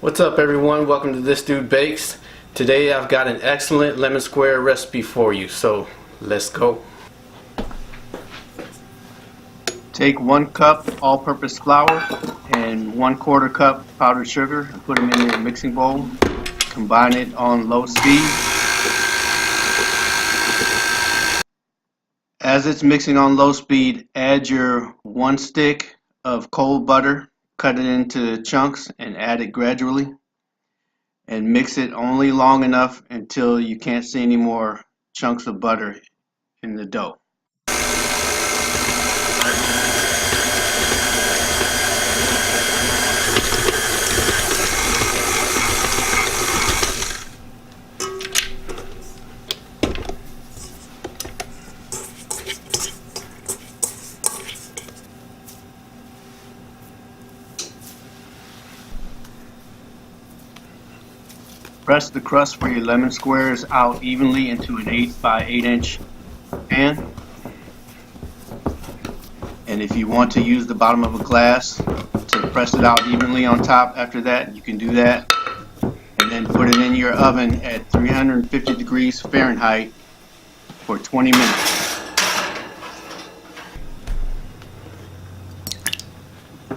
What's up everyone, welcome to This Dude Bakes. Today I've got an excellent lemon square recipe for you, so let's go. Take 1 cup all-purpose flour and 1/4 cup powdered sugar and put them in your mixing bowl. Combine it on low speed. As it's mixing on low speed, add your 1 stick of cold butter. Cut it into chunks and add it gradually. And mix it only long enough until you can't see any more chunks of butter in the dough. Press the crust for your lemon squares out evenly into an 8 by 8 inch pan. And if you want to use the bottom of a glass to press it out evenly on top after that, you can do that. And then put it in your oven at 350 degrees Fahrenheit for 20 minutes.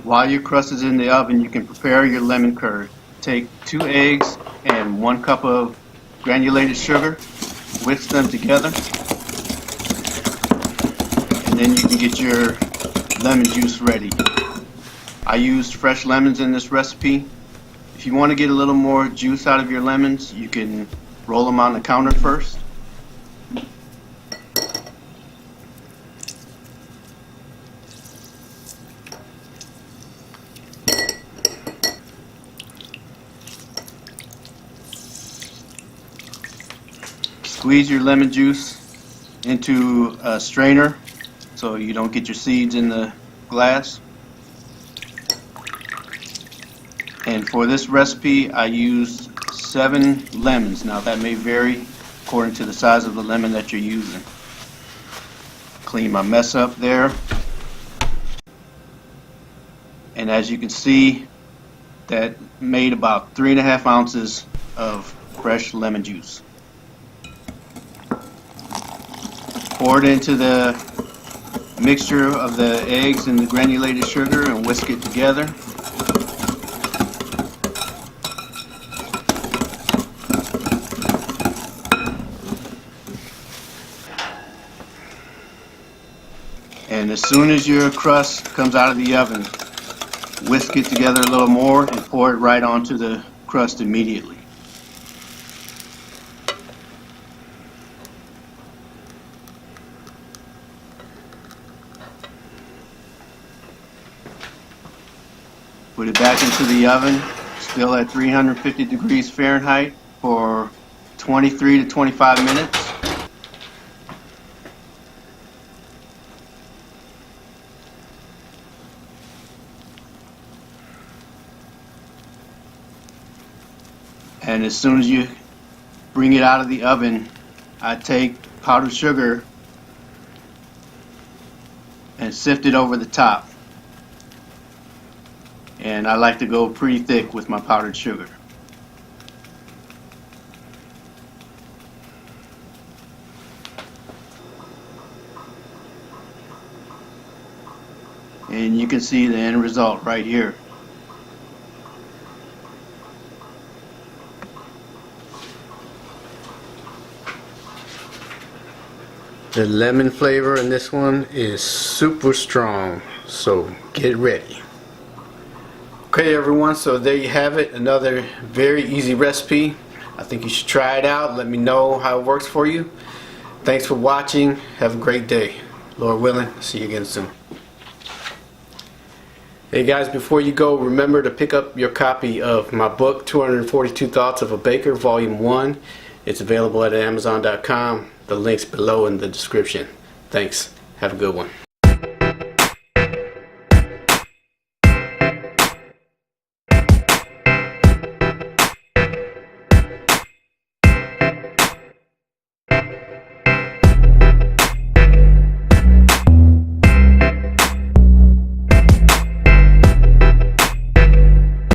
While your crust is in the oven, you can prepare your lemon curd. Take 2 eggs and 1 cup of granulated sugar, whisk them together, and then you can get your lemon juice ready. I used fresh lemons in this recipe. If you want to get a little more juice out of your lemons, you can roll them on the counter first. Squeeze your lemon juice into a strainer so you don't get your seeds in the glass. And for this recipe I used 7 lemons. Now that may vary according to the size of the lemon that you're using. Clean my mess up there. And as you can see, that made about 3.5 ounces of fresh lemon juice. Pour it into the mixture of the eggs and the granulated sugar and whisk it together. And as soon as your crust comes out of the oven, whisk it together a little more and pour it right onto the crust immediately. Put it back into the oven, still at 350 degrees Fahrenheit for 23 to 25 minutes. And as soon as you bring it out of the oven, I take powdered sugar and sift it over the top. And I like to go pretty thick with my powdered sugar. And you can see the end result right here. The lemon flavor in this one is super strong, so get ready. Okay everyone, so there you have it, another very easy recipe. I think you should try it out. Let me know how it works for you. Thanks for watching. Have a great day. Lord willing, see you again soon. Hey guys, before you go, remember to pick up your copy of my book, 242 Thoughts of a Baker, Volume 1. It's available at Amazon.com. The link's below in the description. Thanks. Have a good one.